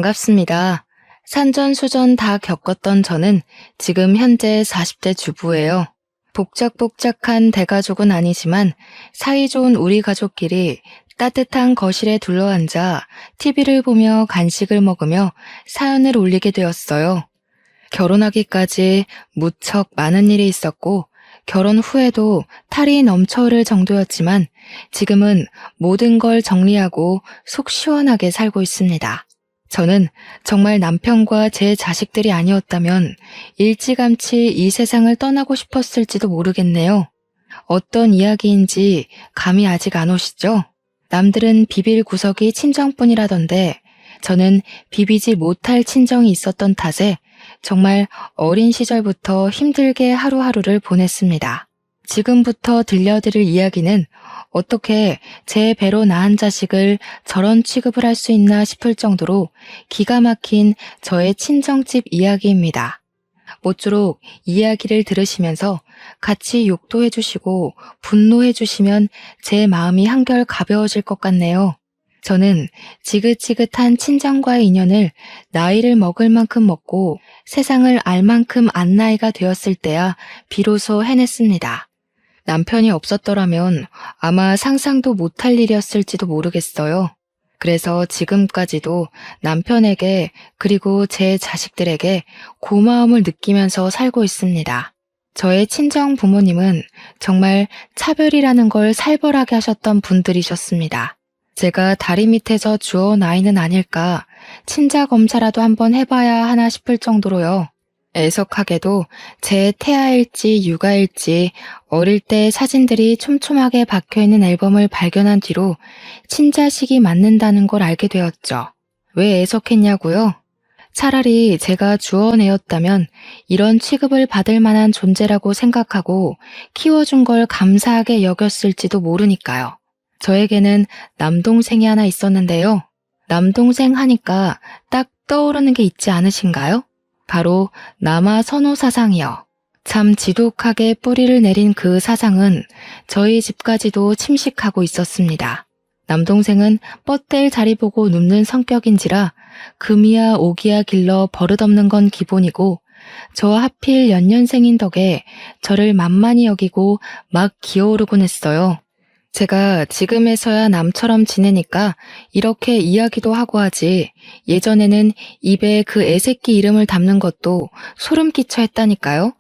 반갑습니다. 산전수전 다 겪었던 저는 지금 현재 40대 주부예요. 복작복작한 대가족은 아니지만 사이좋은 우리 가족끼리 따뜻한 거실에 둘러앉아 TV를 보며 간식을 먹으며 사연을 올리게 되었어요. 결혼하기까지 무척 많은 일이 있었고 결혼 후에도 탈이 넘쳐 흐를 정도였지만 지금은 모든 걸 정리하고 속 시원하게 살고 있습니다. 저는 정말 남편과 제 자식들이 아니었다면 일찌감치 이 세상을 떠나고 싶었을지도 모르겠네요. 어떤 이야기인지 감이 아직 안 오시죠? 남들은 비빌 구석이 친정뿐이라던데 저는 비비지 못할 친정이 있었던 탓에 정말 어린 시절부터 힘들게 하루하루를 보냈습니다. 지금부터 들려드릴 이야기는 어떻게 제 배로 낳은 자식을 저런 취급을 할 수 있나 싶을 정도로 기가 막힌 저의 친정집 이야기입니다. 모쪼록 이야기를 들으시면서 같이 욕도 해주시고 분노해주시면 제 마음이 한결 가벼워질 것 같네요. 저는 지긋지긋한 친정과의 인연을 나이를 먹을 만큼 먹고 세상을 알 만큼 안 나이가 되었을 때야 비로소 해냈습니다. 남편이 없었더라면 아마 상상도 못할 일이었을지도 모르겠어요. 그래서 지금까지도 남편에게 그리고 제 자식들에게 고마움을 느끼면서 살고 있습니다. 저의 친정 부모님은 정말 차별이라는 걸 살벌하게 하셨던 분들이셨습니다. 제가 다리 밑에서 주워 아이는 아닐까 친자 검사라도 한번 해봐야 하나 싶을 정도로요. 애석하게도 제 태아일지 육아일지 어릴 때 사진들이 촘촘하게 박혀있는 앨범을 발견한 뒤로 친자식이 맞는다는 걸 알게 되었죠. 왜 애석했냐고요? 차라리 제가 주워내었다면 이런 취급을 받을 만한 존재라고 생각하고 키워준 걸 감사하게 여겼을지도 모르니까요. 저에게는 남동생이 하나 있었는데요. 남동생 하니까 딱 떠오르는 게 있지 않으신가요? 바로 남아 선호 사상이요. 참 지독하게 뿌리를 내린 그 사상은 저희 집까지도 침식하고 있었습니다. 남동생은 뻗댈 자리 보고 눕는 성격인지라 금이야 오기야 길러 버릇없는 건 기본이고 저 하필 연년생인 덕에 저를 만만히 여기고 막 기어오르곤 했어요. 제가 지금에서야 남처럼 지내니까 이렇게 이야기도 하고 하지 예전에는 입에 그 애새끼 이름을 담는 것도 소름 끼쳐 했다니까요.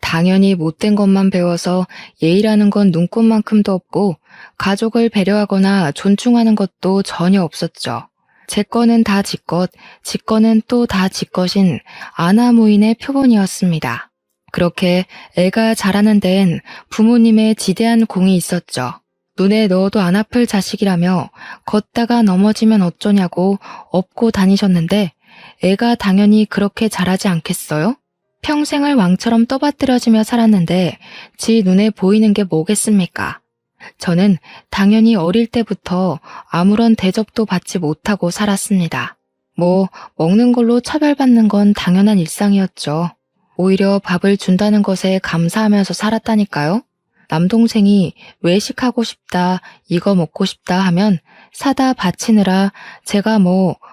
당연히 못된 것만 배워서 예의라는 건 눈꽃만큼도 없고 가족을 배려하거나 존중하는 것도 전혀 없었죠. 제 거는 다 지 것, 지 거는 또 다 지 것인 아나무인의 표본이었습니다. 그렇게 애가 자라는 데엔 부모님의 지대한 공이 있었죠. 눈에 넣어도 안 아플 자식이라며 걷다가 넘어지면 어쩌냐고 업고 다니셨는데 애가 당연히 그렇게 자라지 않겠어요? 평생을 왕처럼 떠받들여지며 살았는데 지 눈에 보이는 게 뭐겠습니까? 저는 당연히 어릴 때부터 아무런 대접도 받지 못하고 살았습니다. 먹는 걸로 차별받는 건 당연한 일상이었죠. 오히려 밥을 준다는 것에 감사하면서 살았다니까요. 남동생이 외식하고 싶다, 이거 먹고 싶다 하면 사다 바치느라 제가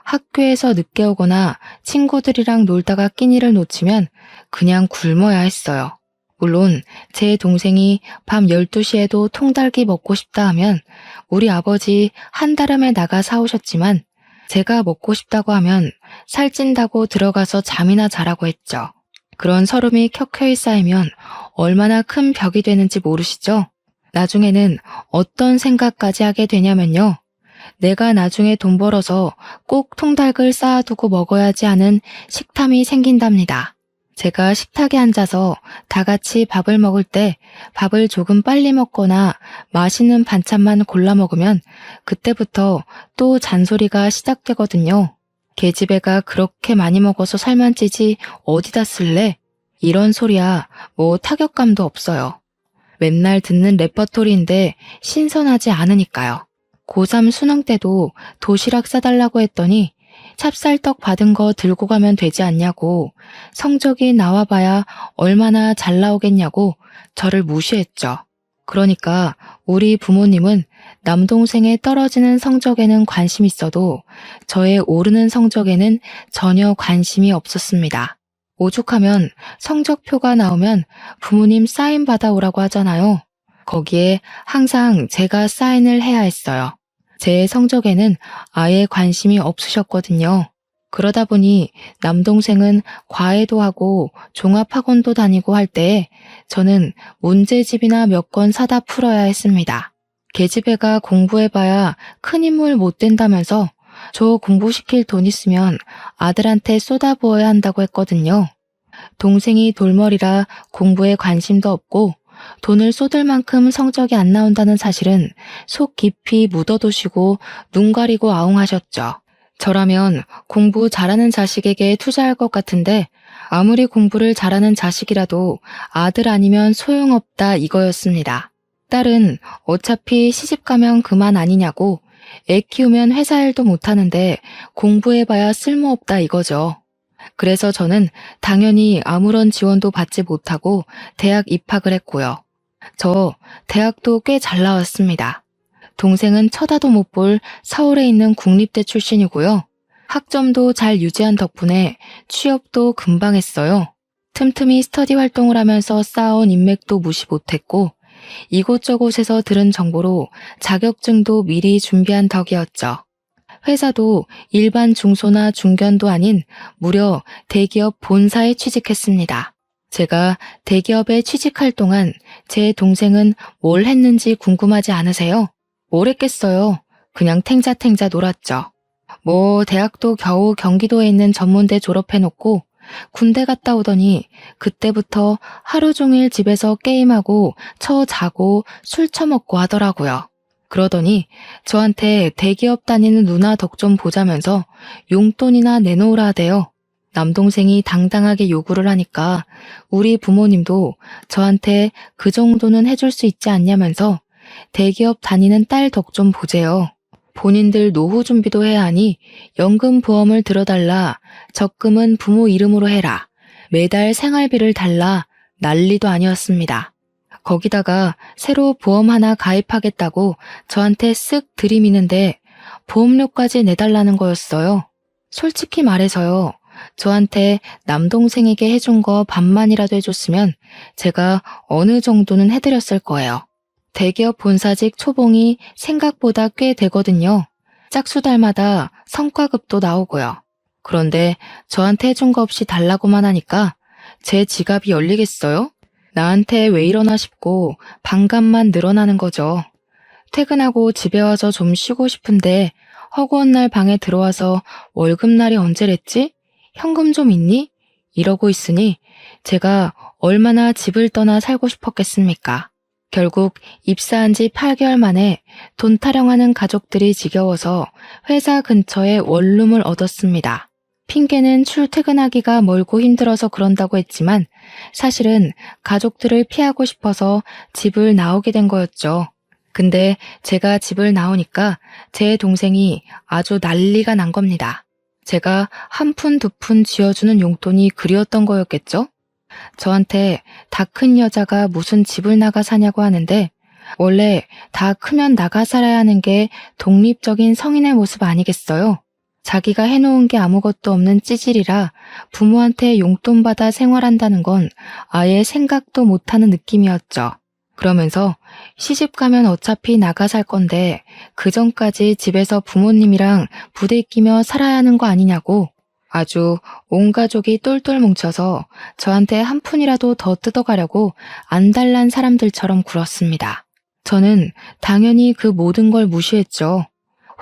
학교에서 늦게 오거나 친구들이랑 놀다가 끼니를 놓치면 그냥 굶어야 했어요. 물론 제 동생이 밤 12시에도 통닭이 먹고 싶다 하면 우리 아버지 한달음에 나가 사오셨지만 제가 먹고 싶다고 하면 살찐다고 들어가서 잠이나 자라고 했죠. 그런 서름이 켜켜이 쌓이면 얼마나 큰 벽이 되는지 모르시죠? 나중에는 어떤 생각까지 하게 되냐면요. 내가 나중에 돈 벌어서 꼭 통닭을 쌓아두고 먹어야지 하는 식탐이 생긴답니다. 제가 식탁에 앉아서 다 같이 밥을 먹을 때 밥을 조금 빨리 먹거나 맛있는 반찬만 골라 먹으면 그때부터 또 잔소리가 시작되거든요. 계집애가 그렇게 많이 먹어서 살만 찌지 어디다 쓸래? 이런 소리야 타격감도 없어요. 맨날 듣는 레퍼토리인데 신선하지 않으니까요. 고3 수능 때도 도시락 싸달라고 했더니 찹쌀떡 받은 거 들고 가면 되지 않냐고 성적이 나와봐야 얼마나 잘 나오겠냐고 저를 무시했죠. 그러니까 우리 부모님은 남동생의 떨어지는 성적에는 관심 있어도 저의 오르는 성적에는 전혀 관심이 없었습니다. 오죽하면 성적표가 나오면 부모님 사인 받아오라고 하잖아요. 거기에 항상 제가 사인을 해야 했어요. 제 성적에는 아예 관심이 없으셨거든요. 그러다 보니 남동생은 과외도 하고 종합학원도 다니고 할 때에 저는 문제집이나 몇 권 사다 풀어야 했습니다. 계집애가 공부해봐야 큰 인물 못 된다면서 저 공부시킬 돈 있으면 아들한테 쏟아부어야 한다고 했거든요. 동생이 돌머리라 공부에 관심도 없고 돈을 쏟을 만큼 성적이 안 나온다는 사실은 속 깊이 묻어두시고 눈 가리고 아웅하셨죠. 저라면 공부 잘하는 자식에게 투자할 것 같은데 아무리 공부를 잘하는 자식이라도 아들 아니면 소용없다 이거였습니다. 딸은 어차피 시집가면 그만 아니냐고 애 키우면 회사 일도 못하는데 공부해봐야 쓸모없다 이거죠. 그래서 저는 당연히 아무런 지원도 받지 못하고 대학 입학을 했고요. 저 대학도 꽤 잘 나왔습니다. 동생은 쳐다도 못 볼 서울에 있는 국립대 출신이고요. 학점도 잘 유지한 덕분에 취업도 금방 했어요. 틈틈이 스터디 활동을 하면서 쌓아온 인맥도 무시 못했고 이곳저곳에서 들은 정보로 자격증도 미리 준비한 덕이었죠. 회사도 일반 중소나 중견도 아닌 무려 대기업 본사에 취직했습니다. 제가 대기업에 취직할 동안 제 동생은 뭘 했는지 궁금하지 않으세요? 뭘 했겠어요. 그냥 탱자탱자 놀았죠. 대학도 겨우 경기도에 있는 전문대 졸업해놓고 군대 갔다 오더니 그때부터 하루 종일 집에서 게임하고 자고 술 처먹고 하더라고요. 그러더니 저한테 대기업 다니는 누나 덕 좀 보자면서 용돈이나 내놓으라 하대요. 남동생이 당당하게 요구를 하니까 우리 부모님도 저한테 그 정도는 해줄 수 있지 않냐면서 대기업 다니는 딸 덕 좀 보재요. 본인들 노후 준비도 해야 하니 연금 보험을 들어달라. 적금은 부모 이름으로 해라. 매달 생활비를 달라. 난리도 아니었습니다. 거기다가 새로 보험 하나 가입하겠다고 저한테 쓱 들이미는데 보험료까지 내달라는 거였어요. 솔직히 말해서요. 저한테 남동생에게 해준 거 반만이라도 해줬으면 제가 어느 정도는 해드렸을 거예요. 대기업 본사직 초봉이 생각보다 꽤 되거든요. 짝수달마다 성과급도 나오고요. 그런데 저한테 해준 거 없이 달라고만 하니까 제 지갑이 열리겠어요? 나한테 왜 이러나 싶고 반감만 늘어나는 거죠. 퇴근하고 집에 와서 좀 쉬고 싶은데 허구한 날 방에 들어와서 월급날이 언제랬지? 현금 좀 있니? 이러고 있으니 제가 얼마나 집을 떠나 살고 싶었겠습니까? 결국 입사한 지 8개월 만에 돈 타령하는 가족들이 지겨워서 회사 근처에 원룸을 얻었습니다. 핑계는 출퇴근하기가 멀고 힘들어서 그런다고 했지만 사실은 가족들을 피하고 싶어서 집을 나오게 된 거였죠. 근데 제가 집을 나오니까 제 동생이 아주 난리가 난 겁니다. 제가 한 푼 두 푼 쥐어주는 용돈이 그리웠던 거였겠죠? 저한테 다 큰 여자가 무슨 집을 나가 사냐고 하는데 원래 다 크면 나가 살아야 하는 게 독립적인 성인의 모습 아니겠어요? 자기가 해놓은 게 아무것도 없는 찌질이라 부모한테 용돈 받아 생활한다는 건 아예 생각도 못하는 느낌이었죠. 그러면서 시집 가면 어차피 나가 살 건데 그 전까지 집에서 부모님이랑 부대끼며 살아야 하는 거 아니냐고 아주 온 가족이 똘똘 뭉쳐서 저한테 한 푼이라도 더 뜯어가려고 안달난 사람들처럼 굴었습니다. 저는 당연히 그 모든 걸 무시했죠.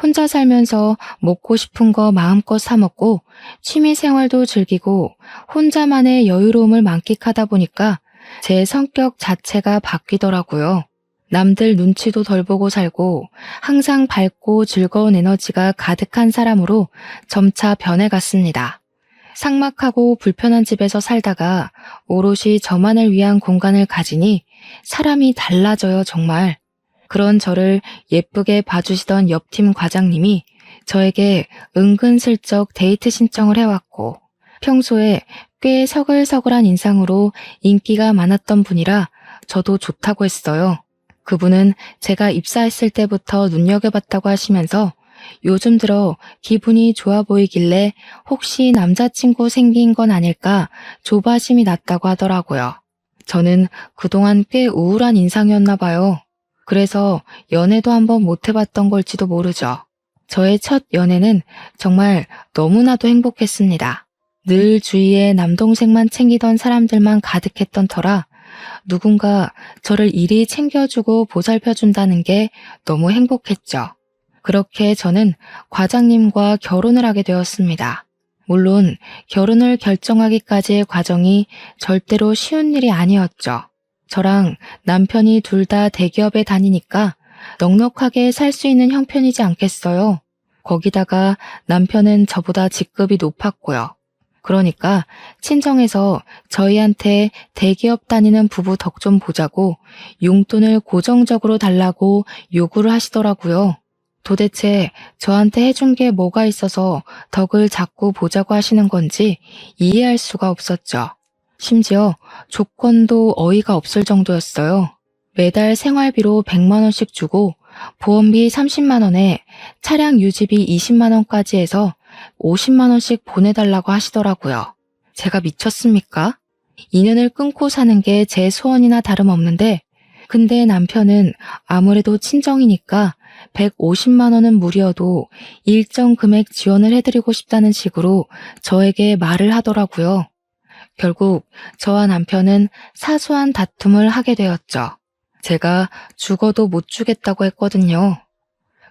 혼자 살면서 먹고 싶은 거 마음껏 사 먹고 취미 생활도 즐기고 혼자만의 여유로움을 만끽하다 보니까 제 성격 자체가 바뀌더라고요. 남들 눈치도 덜 보고 살고 항상 밝고 즐거운 에너지가 가득한 사람으로 점차 변해갔습니다. 삭막하고 불편한 집에서 살다가 오롯이 저만을 위한 공간을 가지니 사람이 달라져요, 정말. 그런 저를 예쁘게 봐주시던 옆팀 과장님이 저에게 은근슬쩍 데이트 신청을 해왔고 평소에 꽤 서글서글한 인상으로 인기가 많았던 분이라 저도 좋다고 했어요. 그분은 제가 입사했을 때부터 눈여겨봤다고 하시면서 요즘 들어 기분이 좋아 보이길래 혹시 남자친구 생긴 건 아닐까 조바심이 났다고 하더라고요. 저는 그동안 꽤 우울한 인상이었나 봐요. 그래서 연애도 한번 못 해봤던 걸지도 모르죠. 저의 첫 연애는 정말 너무나도 행복했습니다. 늘 주위에 남동생만 챙기던 사람들만 가득했던 터라 누군가 저를 이리 챙겨주고 보살펴준다는 게 너무 행복했죠. 그렇게 저는 과장님과 결혼을 하게 되었습니다. 물론 결혼을 결정하기까지의 과정이 절대로 쉬운 일이 아니었죠. 저랑 남편이 둘 다 대기업에 다니니까 넉넉하게 살 수 있는 형편이지 않겠어요. 거기다가 남편은 저보다 직급이 높았고요. 그러니까 친정에서 저희한테 대기업 다니는 부부 덕 좀 보자고 용돈을 고정적으로 달라고 요구를 하시더라고요. 도대체 저한테 해준 게 뭐가 있어서 덕을 자꾸 보자고 하시는 건지 이해할 수가 없었죠. 심지어 조건도 어이가 없을 정도였어요. 매달 생활비로 100만 원씩 주고 보험비 30만 원에 차량 유지비 20만 원까지 해서 50만 원씩 보내달라고 하시더라고요. 제가 미쳤습니까? 인연을 끊고 사는 게 제 소원이나 다름없는데 근데 남편은 아무래도 친정이니까 150만 원은 무리여도 일정 금액 지원을 해드리고 싶다는 식으로 저에게 말을 하더라고요. 결국 저와 남편은 사소한 다툼을 하게 되었죠. 제가 죽어도 못 주겠다고 했거든요.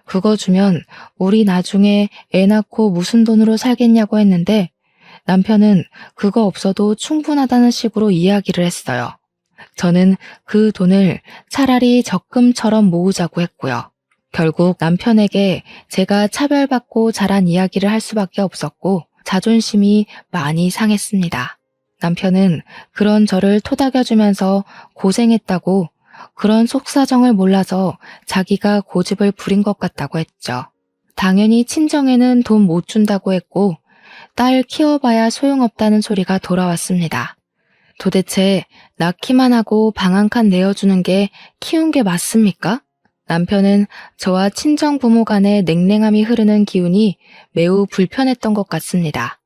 그거 주면 우리 나중에 애 낳고 무슨 돈으로 살겠냐고 했는데 남편은 그거 없어도 충분하다는 식으로 이야기를 했어요. 저는 그 돈을 차라리 적금처럼 모으자고 했고요. 결국 남편에게 제가 차별받고 자란 이야기를 할 수밖에 없었고 자존심이 많이 상했습니다. 남편은 그런 저를 토닥여주면서 고생했다고 그런 속사정을 몰라서 자기가 고집을 부린 것 같다고 했죠. 당연히 친정에는 돈 못 준다고 했고 딸 키워봐야 소용없다는 소리가 돌아왔습니다. 도대체 낳기만 하고 방 한 칸 내어주는 게 키운 게 맞습니까? 남편은 저와 친정 부모 간의 냉랭함이 흐르는 기운이 매우 불편했던 것 같습니다.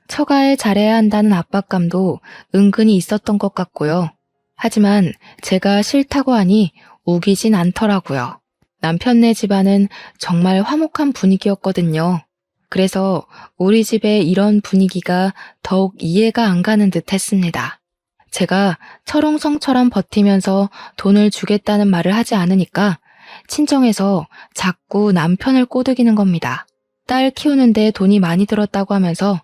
처가에 잘해야 한다는 압박감도 은근히 있었던 것 같고요. 하지만 제가 싫다고 하니 우기진 않더라고요. 남편네 집안은 정말 화목한 분위기였거든요. 그래서 우리 집의 이런 분위기가 더욱 이해가 안 가는 듯 했습니다. 제가 철옹성처럼 버티면서 돈을 주겠다는 말을 하지 않으니까 친정에서 자꾸 남편을 꼬드기는 겁니다. 딸 키우는데 돈이 많이 들었다고 하면서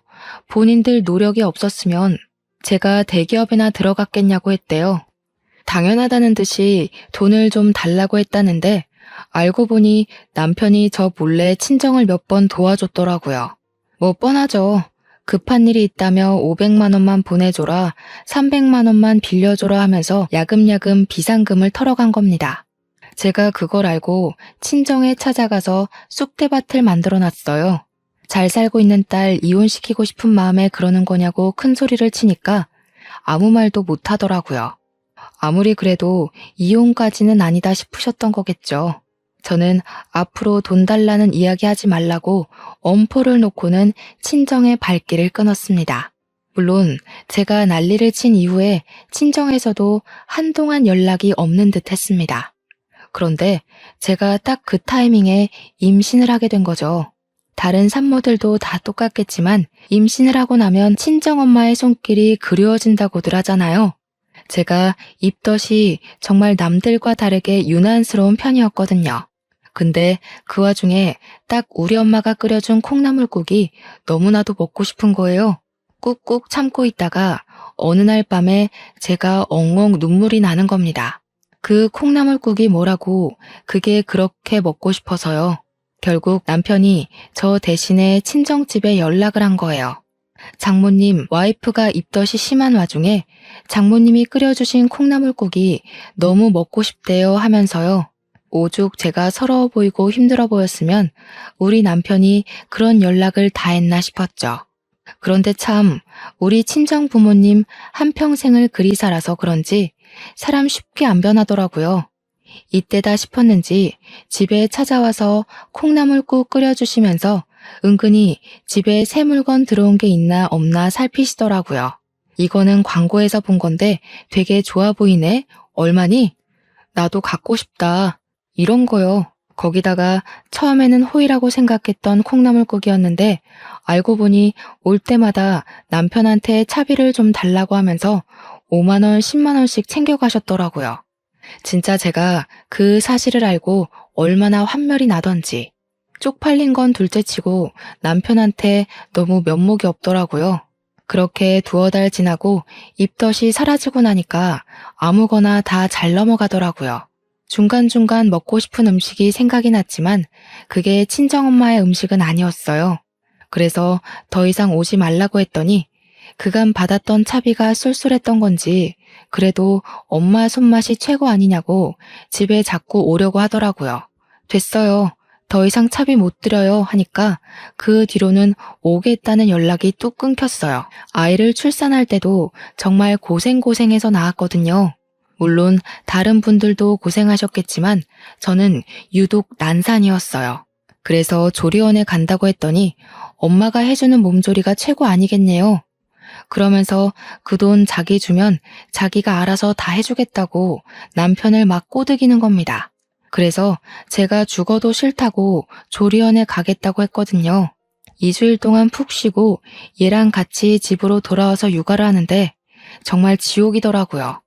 본인들 노력이 없었으면 제가 대기업이나 들어갔겠냐고 했대요. 당연하다는 듯이 돈을 좀 달라고 했다는데 알고 보니 남편이 저 몰래 친정을 몇 번 도와줬더라고요. 뭐 뻔하죠. 급한 일이 있다며 500만 원만 보내줘라, 300만 원만 빌려줘라 하면서 야금야금 비상금을 털어간 겁니다. 제가 그걸 알고 친정에 찾아가서 쑥대밭을 만들어놨어요. 잘 살고 있는 딸 이혼시키고 싶은 마음에 그러는 거냐고 큰 소리를 치니까 아무 말도 못 하더라고요. 아무리 그래도 이혼까지는 아니다 싶으셨던 거겠죠. 저는 앞으로 돈 달라는 이야기 하지 말라고 엄포를 놓고는 친정의 발길을 끊었습니다. 물론 제가 난리를 친 이후에 친정에서도 한동안 연락이 없는 듯 했습니다. 그런데 제가 딱 그 타이밍에 임신을 하게 된 거죠. 다른 산모들도 다 똑같겠지만 임신을 하고 나면 친정엄마의 손길이 그리워진다고들 하잖아요. 제가 입덧이 정말 남들과 다르게 유난스러운 편이었거든요. 근데 그 와중에 딱 우리 엄마가 끓여준 콩나물국이 너무나도 먹고 싶은 거예요. 꾹꾹 참고 있다가 어느 날 밤에 제가 엉엉 눈물이 나는 겁니다. 그 콩나물국이 뭐라고 그게 그렇게 먹고 싶어서요. 결국 남편이 저 대신에 친정집에 연락을 한 거예요. 장모님, 와이프가 입덧이 심한 와중에 장모님이 끓여주신 콩나물국이 너무 먹고 싶대요 하면서요. 오죽 제가 서러워 보이고 힘들어 보였으면 우리 남편이 그런 연락을 다 했나 싶었죠. 그런데 참 우리 친정 부모님 한평생을 그리 살아서 그런지 사람 쉽게 안 변하더라고요. 이때다 싶었는지 집에 찾아와서 콩나물국 끓여주시면서 은근히 집에 새 물건 들어온 게 있나 없나 살피시더라고요. 이거는 광고에서 본 건데 되게 좋아 보이네? 얼마니? 나도 갖고 싶다. 이런 거요. 거기다가 처음에는 호의라고 생각했던 콩나물국이었는데 알고 보니 올 때마다 남편한테 차비를 좀 달라고 하면서 5만 원, 10만 원씩 챙겨가셨더라고요. 진짜 제가 그 사실을 알고 얼마나 환멸이 나던지. 쪽팔린 건 둘째치고 남편한테 너무 면목이 없더라고요. 그렇게 두어 달 지나고 입덧이 사라지고 나니까 아무거나 다 잘 넘어가더라고요. 중간중간 먹고 싶은 음식이 생각이 났지만 그게 친정엄마의 음식은 아니었어요. 그래서 더 이상 오지 말라고 했더니 그간 받았던 차비가 쏠쏠했던 건지 그래도 엄마 손맛이 최고 아니냐고 집에 자꾸 오려고 하더라고요. 됐어요. 더 이상 차비 못 드려요 하니까 그 뒤로는 오겠다는 연락이 뚝 끊겼어요. 아이를 출산할 때도 정말 고생해서 낳았거든요. 물론 다른 분들도 고생하셨겠지만 저는 유독 난산이었어요. 그래서 조리원에 간다고 했더니 엄마가 해주는 몸조리가 최고 아니겠네요. 그러면서 그 돈 자기 주면 자기가 알아서 다 해주겠다고 남편을 막 꼬드기는 겁니다. 그래서 제가 죽어도 싫다고 조리원에 가겠다고 했거든요. 2주일 동안 푹 쉬고 얘랑 같이 집으로 돌아와서 육아를 하는데 정말 지옥이더라고요.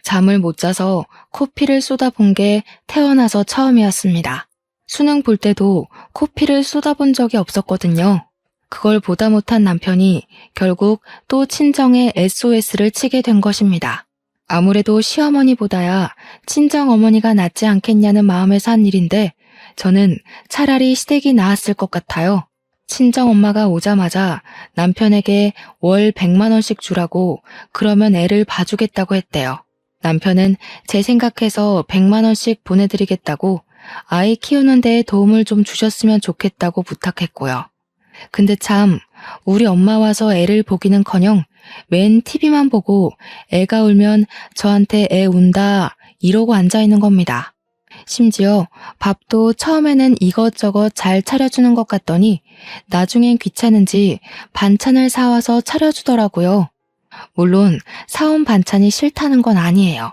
잠을 못 자서 코피를 쏟아본 게 태어나서 처음이었습니다. 수능 볼 때도 코피를 쏟아본 적이 없었거든요. 그걸 보다 못한 남편이 결국 또 친정에 SOS를 치게 된 것입니다. 아무래도 시어머니보다야 친정어머니가 낫지 않겠냐는 마음에서 한 일인데 저는 차라리 시댁이 나았을 것 같아요. 친정엄마가 오자마자 남편에게 월 100만 원씩 주라고 그러면 애를 봐주겠다고 했대요. 남편은 제 생각해서 100만 원씩 보내드리겠다고 아이 키우는 데에 도움을 좀 주셨으면 좋겠다고 부탁했고요. 근데 참 우리 엄마 와서 애를 보기는커녕 맨 TV만 보고 애가 울면 저한테 애 운다 이러고 앉아있는 겁니다. 심지어 밥도 처음에는 이것저것 잘 차려주는 것 같더니 나중엔 귀찮은지 반찬을 사와서 차려주더라고요. 물론 사온 반찬이 싫다는 건 아니에요.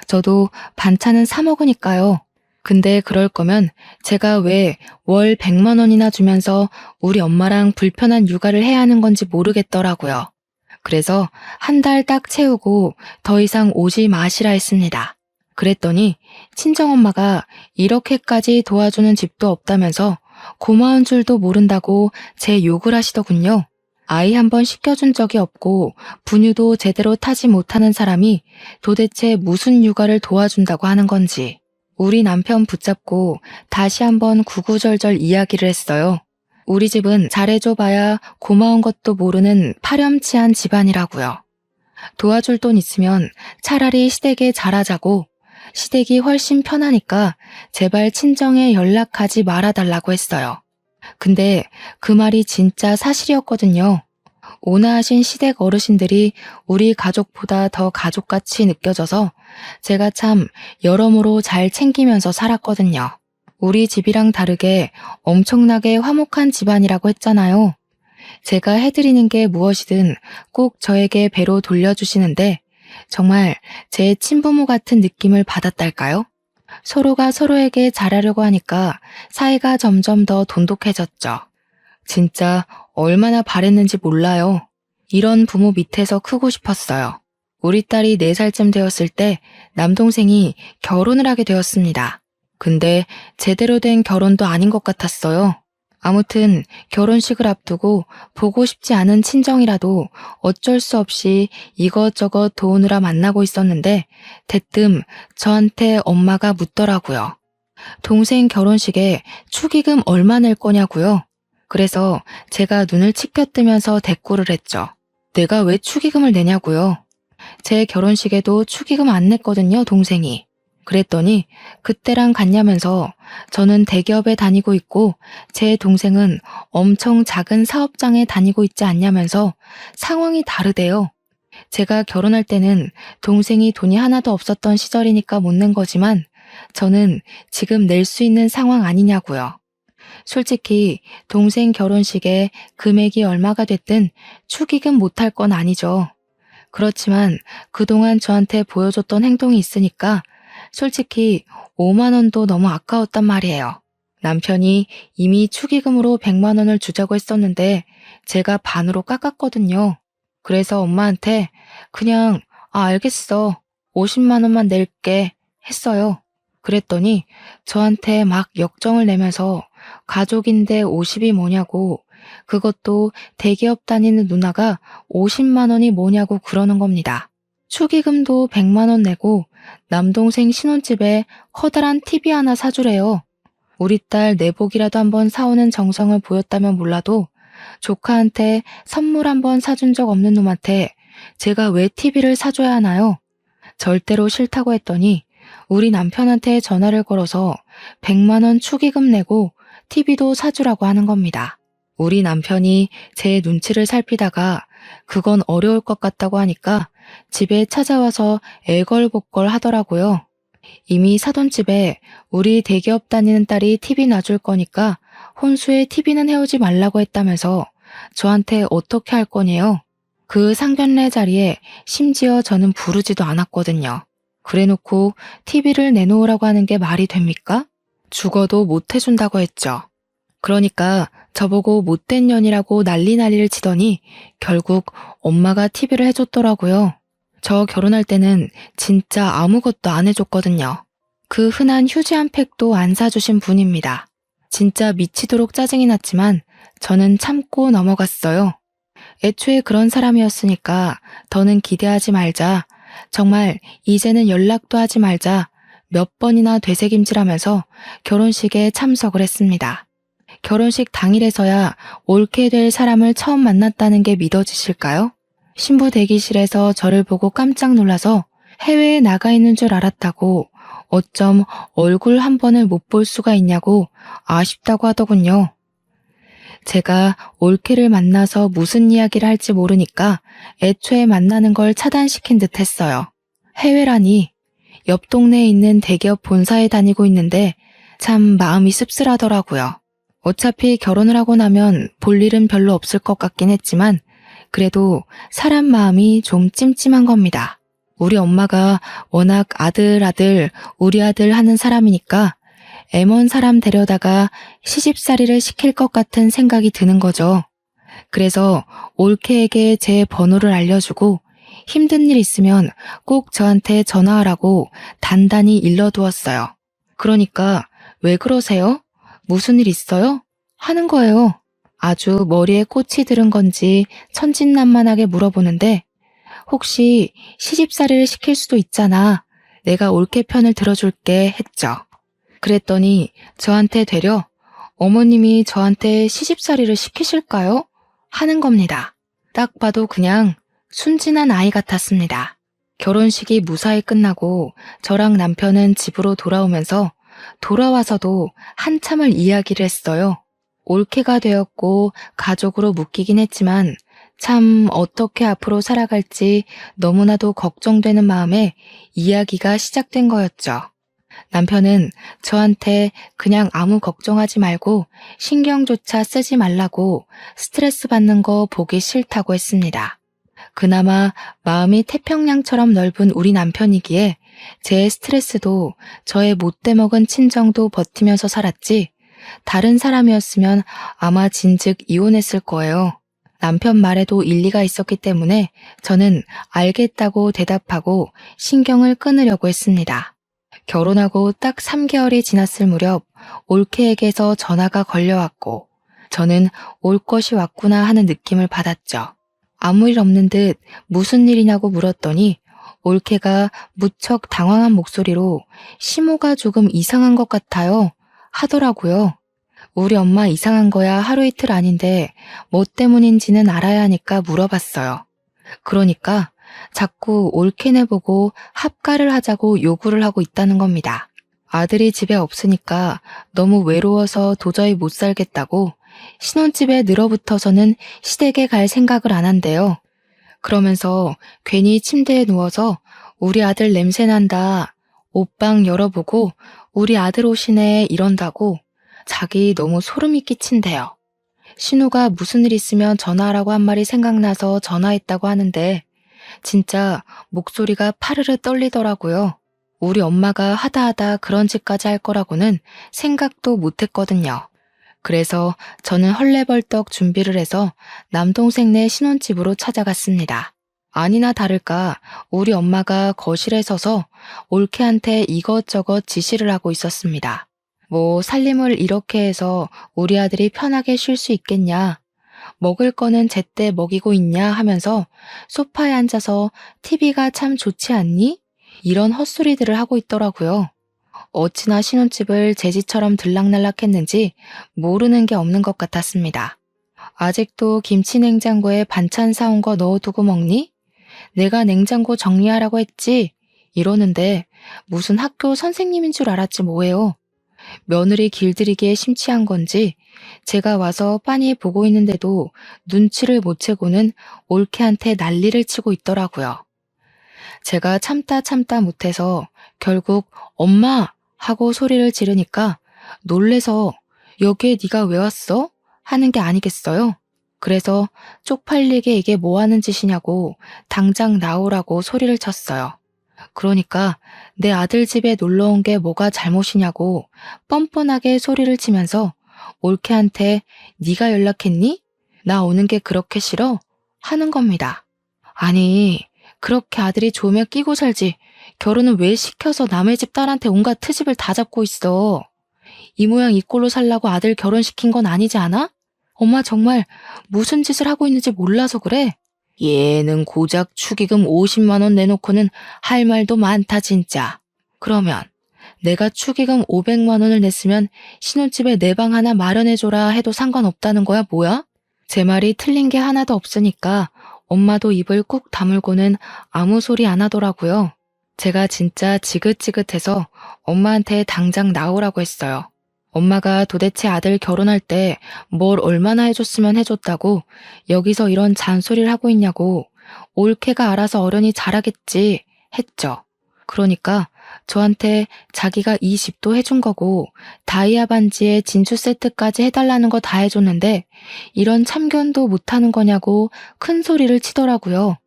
저도 반찬은 사 먹으니까요. 근데 그럴 거면 제가 왜 월 100만 원이나 주면서 우리 엄마랑 불편한 육아를 해야 하는 건지 모르겠더라고요. 그래서 한 달 딱 채우고 더 이상 오지 마시라 했습니다. 그랬더니 친정엄마가 이렇게까지 도와주는 집도 없다면서 고마운 줄도 모른다고 제 욕을 하시더군요. 아이 한 번 시켜준 적이 없고 분유도 제대로 타지 못하는 사람이 도대체 무슨 육아를 도와준다고 하는 건지. 우리 남편 붙잡고 다시 한번 구구절절 이야기를 했어요. 우리 집은 잘해줘봐야 고마운 것도 모르는 파렴치한 집안이라고요. 도와줄 돈 있으면 차라리 시댁에 잘하자고 시댁이 훨씬 편하니까 제발 친정에 연락하지 말아달라고 했어요. 근데 그 말이 진짜 사실이었거든요. 온화하신 시댁 어르신들이 우리 가족보다 더 가족같이 느껴져서 제가 참 여러모로 잘 챙기면서 살았거든요. 우리 집이랑 다르게 엄청나게 화목한 집안이라고 했잖아요. 제가 해드리는 게 무엇이든 꼭 저에게 배로 돌려주시는데 정말 제 친부모 같은 느낌을 받았달까요? 서로가 서로에게 잘하려고 하니까 사이가 점점 더 돈독해졌죠. 진짜 얼마나 바랬는지 몰라요. 이런 부모 밑에서 크고 싶었어요. 우리 딸이 4살쯤 되었을 때 남동생이 결혼을 하게 되었습니다. 근데 제대로 된 결혼도 아닌 것 같았어요. 아무튼 결혼식을 앞두고 보고 싶지 않은 친정이라도 어쩔 수 없이 이것저것 도우느라 만나고 있었는데 대뜸 저한테 엄마가 묻더라고요. 동생 결혼식에 축의금 얼마 낼 거냐고요. 그래서 제가 눈을 치켜뜨면서 대꾸를 했죠. 내가 왜 축의금을 내냐고요. 제 결혼식에도 축의금 안 냈거든요, 동생이. 그랬더니 그때랑 같냐면서 저는 대기업에 다니고 있고 제 동생은 엄청 작은 사업장에 다니고 있지 않냐면서 상황이 다르대요. 제가 결혼할 때는 동생이 돈이 하나도 없었던 시절이니까 못 낸 거지만 저는 지금 낼 수 있는 상황 아니냐고요. 솔직히 동생 결혼식에 금액이 얼마가 됐든 축의금 못할 건 아니죠. 그렇지만 그동안 저한테 보여줬던 행동이 있으니까 솔직히 5만 원도 너무 아까웠단 말이에요. 남편이 이미 축의금으로 100만 원을 주자고 했었는데 제가 반으로 깎았거든요. 그래서 엄마한테 그냥 알겠어. 50만 원만 낼게 했어요. 그랬더니 저한테 막 역정을 내면서 가족인데 50이 뭐냐고, 그것도 대기업 다니는 누나가 50만 원이 뭐냐고 그러는 겁니다. 축의금도 100만 원 내고 남동생 신혼집에 커다란 TV 하나 사주래요. 우리 딸 내복이라도 한번 사오는 정성을 보였다면 몰라도 조카한테 선물 한번 사준 적 없는 놈한테 제가 왜 TV를 사줘야 하나요? 절대로 싫다고 했더니 우리 남편한테 전화를 걸어서 100만 원 축의금 내고 TV도 사주라고 하는 겁니다. 우리 남편이 제 눈치를 살피다가 그건 어려울 것 같다고 하니까 집에 찾아와서 애걸복걸 하더라고요. 이미 사돈 집에 우리 대기업 다니는 딸이 TV 놔줄 거니까 혼수에 TV는 해오지 말라고 했다면서 저한테 어떻게 할 거냐요? 그 상견례 자리에 심지어 저는 부르지도 않았거든요. 그래놓고 TV를 내놓으라고 하는 게 말이 됩니까? 죽어도 못 해준다고 했죠. 그러니까 저보고 못된 년이라고 난리를 치더니 결국 엄마가 TV를 해줬더라고요. 저 결혼할 때는 진짜 아무것도 안 해줬거든요. 그 흔한 휴지 한 팩도 안 사주신 분입니다. 진짜 미치도록 짜증이 났지만 저는 참고 넘어갔어요. 애초에 그런 사람이었으니까 더는 기대하지 말자. 정말 이제는 연락도 하지 말자. 몇 번이나 되새김질하면서 결혼식에 참석을 했습니다. 결혼식 당일에서야 옳게 될 사람을 처음 만났다는 게 믿어지실까요? 신부 대기실에서 저를 보고 깜짝 놀라서 해외에 나가 있는 줄 알았다고, 어쩜 얼굴 한 번을 못 볼 수가 있냐고 아쉽다고 하더군요. 제가 올케를 만나서 무슨 이야기를 할지 모르니까 애초에 만나는 걸 차단시킨 듯 했어요. 해외라니, 옆 동네에 있는 대기업 본사에 다니고 있는데 참 마음이 씁쓸하더라고요. 어차피 결혼을 하고 나면 볼 일은 별로 없을 것 같긴 했지만 그래도 사람 마음이 좀 찜찜한 겁니다. 우리 엄마가 워낙 아들 우리 아들 하는 사람이니까 애먼 사람 데려다가 시집살이를 시킬 것 같은 생각이 드는 거죠. 그래서 올케에게 제 번호를 알려주고 힘든 일 있으면 꼭 저한테 전화하라고 단단히 일러두었어요. 그러니까 왜 그러세요? 무슨 일 있어요? 하는 거예요. 아주 머리에 꽃이 들은 건지 천진난만하게 물어보는데 혹시 시집살이를 시킬 수도 있잖아. 내가 올케 편을 들어줄게 했죠. 그랬더니 저한테 되려 어머님이 저한테 시집살이를 시키실까요? 하는 겁니다. 딱 봐도 그냥 순진한 아이 같았습니다. 결혼식이 무사히 끝나고 저랑 남편은 집으로 돌아오면서 돌아와서도 한참을 이야기를 했어요. 올케가 되었고 가족으로 묶이긴 했지만 참 어떻게 앞으로 살아갈지 너무나도 걱정되는 마음에 이야기가 시작된 거였죠. 남편은 저한테 그냥 아무 걱정하지 말고 신경조차 쓰지 말라고 스트레스 받는 거 보기 싫다고 했습니다. 그나마 마음이 태평양처럼 넓은 우리 남편이기에 제 스트레스도 저의 못돼 먹은 친정도 버티면서 살았지 다른 사람이었으면 아마 진즉 이혼했을 거예요. 남편 말에도 일리가 있었기 때문에 저는 알겠다고 대답하고 신경을 끊으려고 했습니다. 결혼하고 딱 3개월이 지났을 무렵 올케에게서 전화가 걸려왔고 저는 올 것이 왔구나 하는 느낌을 받았죠. 아무 일 없는 듯 무슨 일이냐고 물었더니 올케가 무척 당황한 목소리로 시모가 조금 이상한 것 같아요 하더라고요. 우리 엄마 이상한 거야 하루 이틀 아닌데 뭐 때문인지는 알아야 하니까 물어봤어요. 그러니까 자꾸 올케네 보고 합가를 하자고 요구를 하고 있다는 겁니다. 아들이 집에 없으니까 너무 외로워서 도저히 못 살겠다고 신혼집에 늘어붙어서는 시댁에 갈 생각을 안 한대요. 그러면서 괜히 침대에 누워서 우리 아들 냄새 난다. 옷방 열어보고 우리 아들 오시네 이런다고 자기 너무 소름이 끼친대요. 신우가 무슨 일 있으면 전화하라고 한 말이 생각나서 전화했다고 하는데 진짜 목소리가 파르르 떨리더라고요. 우리 엄마가 하다 그런 짓까지 할 거라고는 생각도 못했거든요. 그래서 저는 헐레벌떡 준비를 해서 남동생네 신혼집으로 찾아갔습니다. 아니나 다를까 우리 엄마가 거실에 서서 올케한테 이것저것 지시를 하고 있었습니다. 뭐 살림을 이렇게 해서 우리 아들이 편하게 쉴 수 있겠냐, 먹을 거는 제때 먹이고 있냐 하면서 소파에 앉아서 TV가 참 좋지 않니? 이런 헛소리들을 하고 있더라고요. 어찌나 신혼집을 제 집처럼 들락날락 했는지 모르는 게 없는 것 같았습니다. 아직도 김치 냉장고에 반찬 사온 거 넣어두고 먹니? 내가 냉장고 정리하라고 했지? 이러는데 무슨 학교 선생님인 줄 알았지 뭐예요. 며느리 길들이기에 심취한 건지 제가 와서 빤히 보고 있는데도 눈치를 못 채고는 올케한테 난리를 치고 있더라고요. 제가 참다 못해서 결국 엄마 하고 소리를 지르니까 놀래서 여기에 네가 왜 왔어? 하는 게 아니겠어요? 그래서 쪽팔리게 이게 뭐 하는 짓이냐고 당장 나오라고 소리를 쳤어요. 그러니까 내 아들 집에 놀러 온 게 뭐가 잘못이냐고 뻔뻔하게 소리를 치면서 올케한테 네가 연락했니? 나 오는 게 그렇게 싫어? 하는 겁니다. 아니, 그렇게 아들이 좋으면 끼고 살지. 결혼은 왜 시켜서 남의 집 딸한테 온갖 트집을 다 잡고 있어. 이 모양 이 꼴로 살라고 아들 결혼시킨 건 아니지 않아? 엄마 정말 무슨 짓을 하고 있는지 몰라서 그래. 얘는 고작 축의금 50만 원 내놓고는 할 말도 많다 진짜. 그러면 내가 축의금 500만 원을 냈으면 신혼집에 내 방 하나 마련해줘라 해도 상관없다는 거야 뭐야? 제 말이 틀린 게 하나도 없으니까 엄마도 입을 꾹 다물고는 아무 소리 안 하더라고요. 제가 진짜 지긋지긋해서 엄마한테 당장 나오라고 했어요. 엄마가 도대체 아들 결혼할 때 뭘 얼마나 해줬으면 해줬다고 여기서 이런 잔소리를 하고 있냐고, 올케가 알아서 어련히 잘하겠지 했죠. 그러니까 저한테 자기가 이 집도 해준 거고 다이아 반지에 진주 세트까지 해달라는 거 다 해줬는데 이런 참견도 못하는 거냐고 큰 소리를 치더라고요.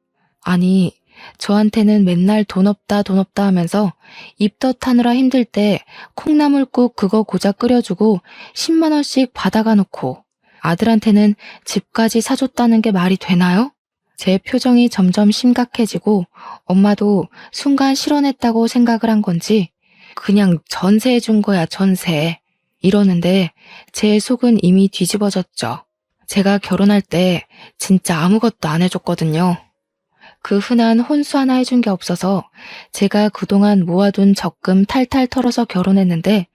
아니, 저한테는 맨날 돈 없다 하면서 입덧하느라 힘들 때 콩나물국 그거 고작 끓여주고 10만 원씩 받아가 놓고 아들한테는 집까지 사줬다는 게 말이 되나요? 제 표정이 점점 심각해지고 엄마도 순간 실언했다고 생각을 한 건지 그냥 전세해 준 거야 전세 이러는데 제 속은 이미 뒤집어졌죠. 제가 결혼할 때 진짜 아무것도 안 해줬거든요. 그 흔한 혼수 하나 해준 게 없어서 제가 그동안 모아둔 적금 탈탈 털어서 결혼했는데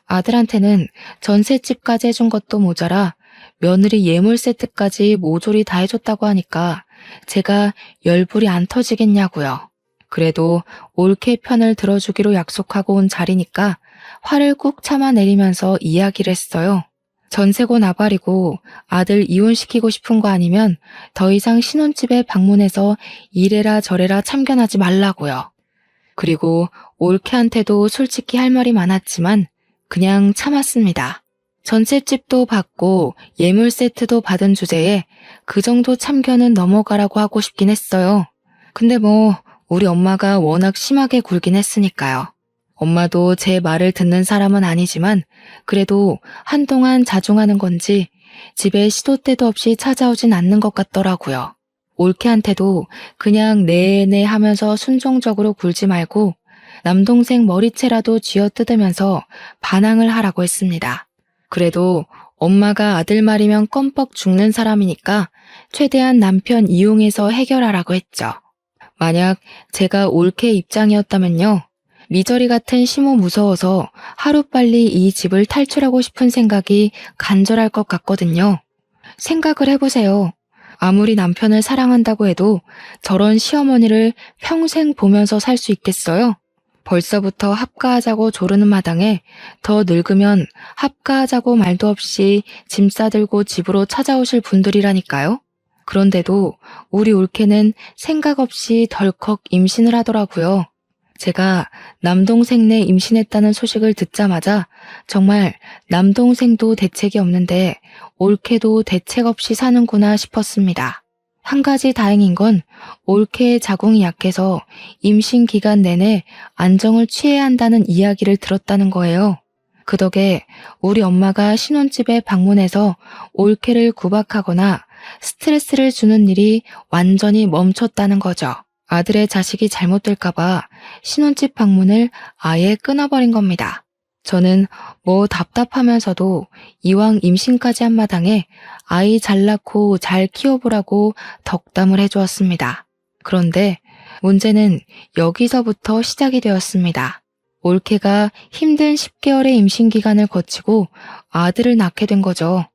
아들한테는 전셋집까지 해준 것도 모자라 며느리 예물 세트까지 모조리 다 해줬다고 하니까 제가 열불이 안 터지겠냐고요. 그래도 올케 편을 들어주기로 약속하고 온 자리니까 화를 꾹 참아내리면서 이야기를 했어요. 전세고 나발이고 아들 이혼시키고 싶은 거 아니면 더 이상 신혼집에 방문해서 이래라 저래라 참견하지 말라고요. 그리고 올케한테도 솔직히 할 말이 많았지만 그냥 참았습니다. 전셋집도 받고 예물 세트도 받은 주제에 그 정도 참견은 넘어가라고 하고 싶긴 했어요. 근데 뭐 우리 엄마가 워낙 심하게 굴긴 했으니까요. 엄마도 제 말을 듣는 사람은 아니지만 그래도 한동안 자중하는 건지 집에 시도 때도 없이 찾아오진 않는 것 같더라고요. 올케한테도 그냥 네네 하면서 순종적으로 굴지 말고 남동생 머리채라도 쥐어뜯으면서 반항을 하라고 했습니다. 그래도 엄마가 아들 말이면 껌뻑 죽는 사람이니까 최대한 남편 이용해서 해결하라고 했죠. 만약 제가 올케 입장이었다면요. 미저리 같은 시모 무서워서 하루빨리 이 집을 탈출하고 싶은 생각이 간절할 것 같거든요. 생각을 해보세요. 아무리 남편을 사랑한다고 해도 저런 시어머니를 평생 보면서 살 수 있겠어요? 벌써부터 합가하자고 조르는 마당에 더 늙으면 합가하자고 말도 없이 짐 싸들고 집으로 찾아오실 분들이라니까요. 그런데도 우리 올케는 생각 없이 덜컥 임신을 하더라고요. 제가 남동생네 임신했다는 소식을 듣자마자 정말 남동생도 대책이 없는데 올케도 대책 없이 사는구나 싶었습니다. 한 가지 다행인 건 올케의 자궁이 약해서 임신 기간 내내 안정을 취해야 한다는 이야기를 들었다는 거예요. 그 덕에 우리 엄마가 신혼집에 방문해서 올케를 구박하거나 스트레스를 주는 일이 완전히 멈췄다는 거죠. 아들의 자식이 잘못될까봐 신혼집 방문을 아예 끊어버린 겁니다. 저는 뭐 답답하면서도 이왕 임신까지 한 마당에 아이 잘 낳고 잘 키워보라고 덕담을 해주었습니다. 그런데 문제는 여기서부터 시작이 되었습니다. 올케가 힘든 10개월의 임신 기간을 거치고 아들을 낳게 된 거죠.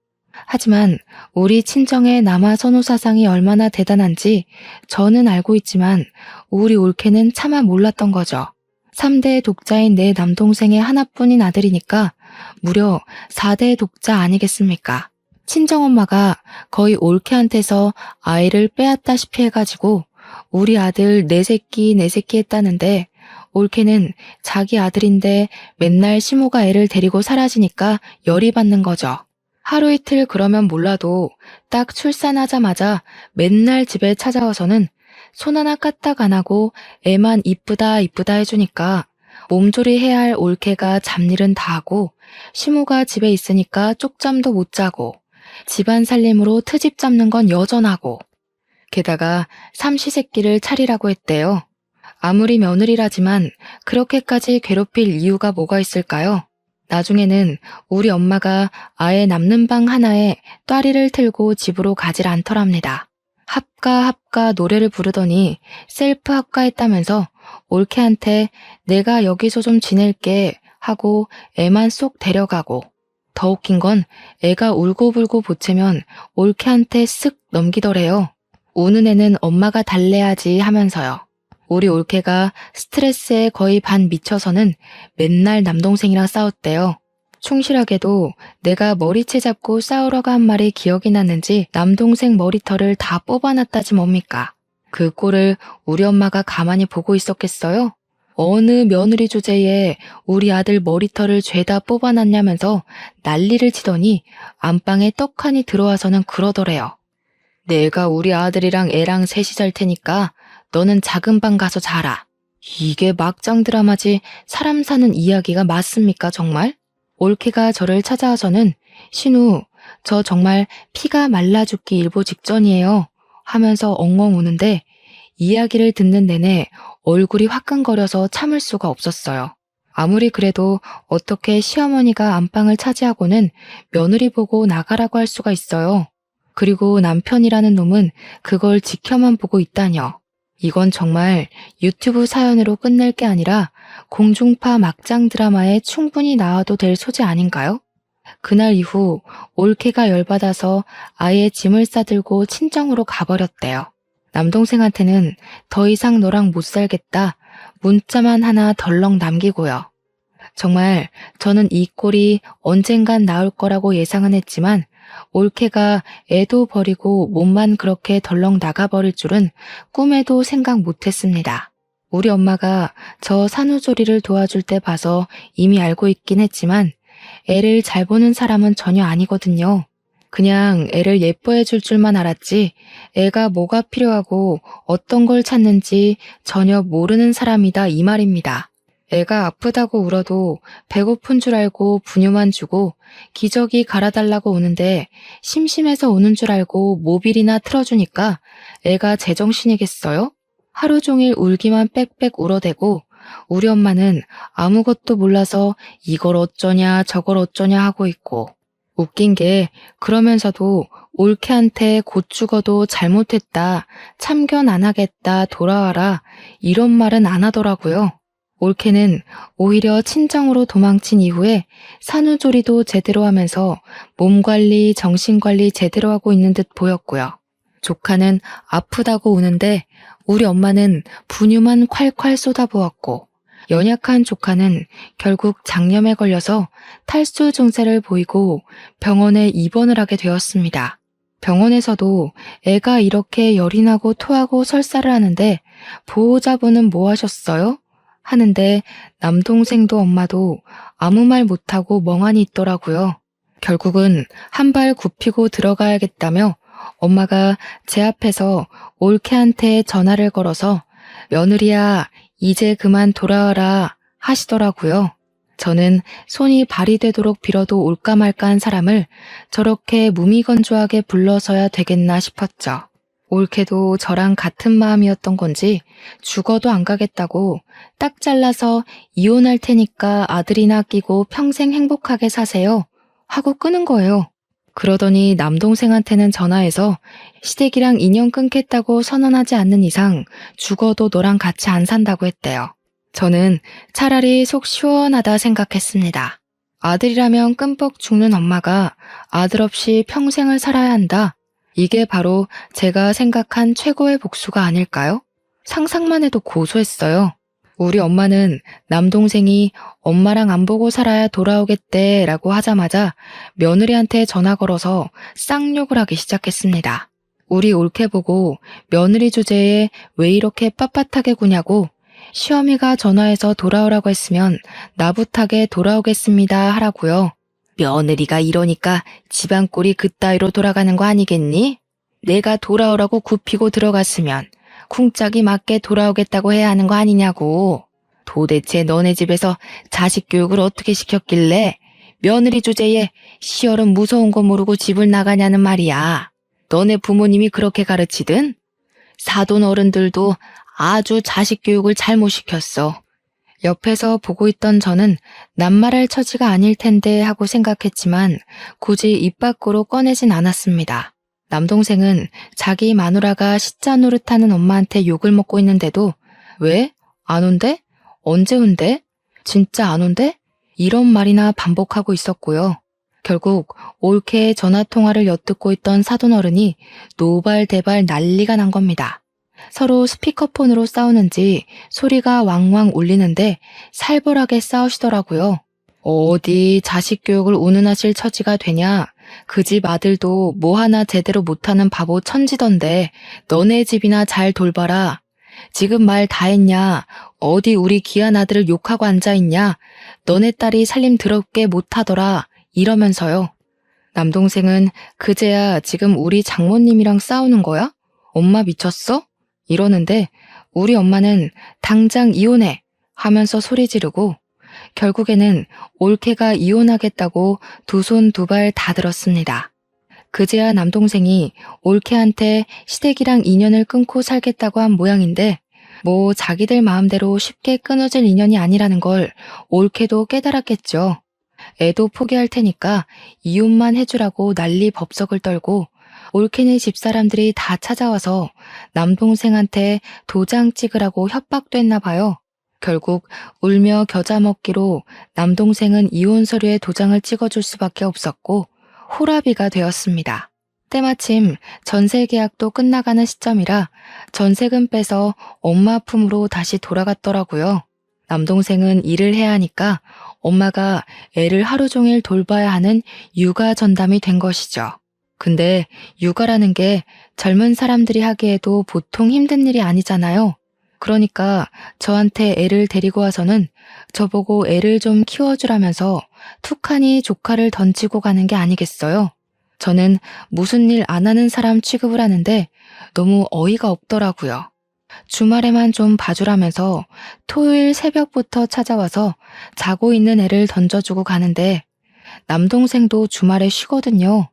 하지만 우리 친정의 남아 선호 사상이 얼마나 대단한지 저는 알고 있지만 우리 올케는 차마 몰랐던 거죠. 3대 독자인 내 남동생의 하나뿐인 아들이니까 무려 4대 독자 아니겠습니까? 친정엄마가 거의 올케한테서 아이를 빼앗다시피 해가지고 우리 아들 내 새끼 했다는데 올케는 자기 아들인데 맨날 시모가 애를 데리고 사라지니까 열이 받는 거죠. 하루 이틀 그러면 몰라도 딱 출산하자마자 맨날 집에 찾아와서는 손 하나 까딱 안 하고 애만 이쁘다 해주니까 몸조리 해야 할 올케가 잡일은 다 하고 시모가 집에 있으니까 쪽잠도 못 자고 집안 살림으로 트집 잡는 건 여전하고 게다가 삼시세끼를 차리라고 했대요. 아무리 며느리라지만 그렇게까지 괴롭힐 이유가 뭐가 있을까요? 나중에는 우리 엄마가 아예 남는 방 하나에 또아리를 틀고 집으로 가질 않더랍니다. 합가 노래를 부르더니 셀프 합가했다면서 올케한테 내가 여기서 좀 지낼게 하고 애만 쏙 데려가고 더 웃긴 건 애가 울고불고 보채면 올케한테 쓱 넘기더래요. 우는 애는 엄마가 달래야지 하면서요. 우리 올케가 스트레스에 거의 반 미쳐서는 맨날 남동생이랑 싸웠대요. 충실하게도 내가 머리채 잡고 싸우러가 한 말이 기억이 났는지 남동생 머리털을 다 뽑아놨다지 뭡니까? 그 꼴을 우리 엄마가 가만히 보고 있었겠어요? 어느 며느리 주제에 우리 아들 머리털을 죄다 뽑아놨냐면서 난리를 치더니 안방에 떡하니 들어와서는 그러더래요. 내가 우리 아들이랑 애랑 셋이 잘 테니까 너는 작은 방 가서 자라. 이게 막장 드라마지 사람 사는 이야기가 맞습니까 정말? 올케가 저를 찾아와서는 신우, 저 정말 피가 말라 죽기 일보 직전이에요 하면서 엉엉 우는데 이야기를 듣는 내내 얼굴이 화끈거려서 참을 수가 없었어요. 아무리 그래도 어떻게 시어머니가 안방을 차지하고는 며느리 보고 나가라고 할 수가 있어요. 그리고 남편이라는 놈은 그걸 지켜만 보고 있다뇨. 이건 정말 유튜브 사연으로 끝낼 게 아니라 공중파 막장 드라마에 충분히 나와도 될 소재 아닌가요? 그날 이후 올케가 열받아서 아예 짐을 싸들고 친정으로 가버렸대요. 남동생한테는 더 이상 너랑 못 살겠다 문자만 하나 덜렁 남기고요. 정말 저는 이 꼴이 언젠간 나올 거라고 예상은 했지만 올케가 애도 버리고 몸만 그렇게 덜렁 나가버릴 줄은 꿈에도 생각 못했습니다. 우리 엄마가 저 산후조리를 도와줄 때 봐서 이미 알고 있긴 했지만 애를 잘 보는 사람은 전혀 아니거든요. 그냥 애를 예뻐해 줄 줄만 알았지 애가 뭐가 필요하고 어떤 걸 찾는지 전혀 모르는 사람이다 이 말입니다. 애가 아프다고 울어도 배고픈 줄 알고 분유만 주고 기저귀 갈아달라고 우는데 심심해서 우는 줄 알고 모빌이나 틀어주니까 애가 제정신이겠어요? 하루 종일 울기만 빽빽 울어대고 우리 엄마는 아무것도 몰라서 이걸 어쩌냐 저걸 어쩌냐 하고 있고 웃긴 게 그러면서도 올케한테 곧 죽어도 잘못했다, 참견 안 하겠다, 돌아와라 이런 말은 안 하더라고요. 올케는 오히려 친정으로 도망친 이후에 산후조리도 제대로 하면서 몸관리, 정신관리 제대로 하고 있는 듯 보였고요. 조카는 아프다고 우는데 우리 엄마는 분유만 콸콸 쏟아부었고 연약한 조카는 결국 장염에 걸려서 탈수 증세를 보이고 병원에 입원을 하게 되었습니다. 병원에서도 애가 이렇게 열이 나고 토하고 설사를 하는데 보호자분은 뭐 하셨어요? 하는데 남동생도 엄마도 아무 말 못하고 멍하니 있더라고요. 결국은 한 발 굽히고 들어가야겠다며 엄마가 제 앞에서 올케한테 전화를 걸어서 며느리야, 이제 그만 돌아와라 하시더라고요. 저는 손이 발이 되도록 빌어도 올까 말까 한 사람을 저렇게 무미건조하게 불러서야 되겠나 싶었죠. 올케도 저랑 같은 마음이었던 건지 죽어도 안 가겠다고 딱 잘라서 이혼할 테니까 아들이나 끼고 평생 행복하게 사세요 하고 끊은 거예요. 그러더니 남동생한테는 전화해서 시댁이랑 인연 끊겠다고 선언하지 않는 이상 죽어도 너랑 같이 안 산다고 했대요. 저는 차라리 속 시원하다 생각했습니다. 아들이라면 끔뻑 죽는 엄마가 아들 없이 평생을 살아야 한다. 이게 바로 제가 생각한 최고의 복수가 아닐까요? 상상만 해도 고소했어요. 우리 엄마는 남동생이 엄마랑 안 보고 살아야 돌아오겠대 라고 하자마자 며느리한테 전화 걸어서 쌍욕을 하기 시작했습니다. 우리 올케 보고 며느리 주제에 왜 이렇게 빳빳하게 구냐고 시어미가 전화해서 돌아오라고 했으면 나부탁에 돌아오겠습니다 하라고요. 며느리가 이러니까 집안 꼴이 그따위로 돌아가는 거 아니겠니? 내가 돌아오라고 굽히고 들어갔으면 쿵짝이 맞게 돌아오겠다고 해야 하는 거 아니냐고. 도대체 너네 집에서 자식 교육을 어떻게 시켰길래 며느리 주제에 시어른 무서운 거 모르고 집을 나가냐는 말이야. 너네 부모님이 그렇게 가르치든? 사돈 어른들도 아주 자식 교육을 잘못 시켰어. 옆에서 보고 있던 저는 낱말할 처지가 아닐 텐데 하고 생각했지만 굳이 입 밖으로 꺼내진 않았습니다. 남동생은 자기 마누라가 시자 노릇하는 엄마한테 욕을 먹고 있는데도 왜? 안 온대? 언제 온대? 진짜 안 온대? 이런 말이나 반복하고 있었고요. 결국 올케의 전화통화를 엿듣고 있던 사돈어른이 노발대발 난리가 난 겁니다. 서로 스피커폰으로 싸우는지 소리가 왕왕 울리는데 살벌하게 싸우시더라고요. 어디 자식 교육을 운운하실 처지가 되냐? 그 집 아들도 뭐 하나 제대로 못하는 바보 천지던데 너네 집이나 잘 돌봐라. 지금 말 다 했냐? 어디 우리 귀한 아들을 욕하고 앉아있냐? 너네 딸이 살림 더럽게 못하더라. 이러면서요. 남동생은 그제야 지금 우리 장모님이랑 싸우는 거야? 엄마 미쳤어? 이러는데 우리 엄마는 당장 이혼해 하면서 소리 지르고 결국에는 올케가 이혼하겠다고 두 손 두 발 다 들었습니다. 그제야 남동생이 올케한테 시댁이랑 인연을 끊고 살겠다고 한 모양인데 뭐 자기들 마음대로 쉽게 끊어질 인연이 아니라는 걸 올케도 깨달았겠죠. 애도 포기할 테니까 이혼만 해주라고 난리 법석을 떨고 올케네 집사람들이 다 찾아와서 남동생한테 도장 찍으라고 협박도 했나 봐요. 결국 울며 겨자 먹기로 남동생은 이혼 서류에 도장을 찍어줄 수밖에 없었고 호라비가 되었습니다. 때마침 전세 계약도 끝나가는 시점이라 전세금 빼서 엄마 품으로 다시 돌아갔더라고요. 남동생은 일을 해야 하니까 엄마가 애를 하루 종일 돌봐야 하는 육아 전담이 된 것이죠. 근데 육아라는 게 젊은 사람들이 하기에도 보통 힘든 일이 아니잖아요. 그러니까 저한테 애를 데리고 와서는 저보고 애를 좀 키워주라면서 툭하니 조카를 던지고 가는 게 아니겠어요. 저는 무슨 일 안 하는 사람 취급을 하는데 너무 어이가 없더라고요. 주말에만 좀 봐주라면서 토요일 새벽부터 찾아와서 자고 있는 애를 던져주고 가는데 남동생도 주말에 쉬거든요.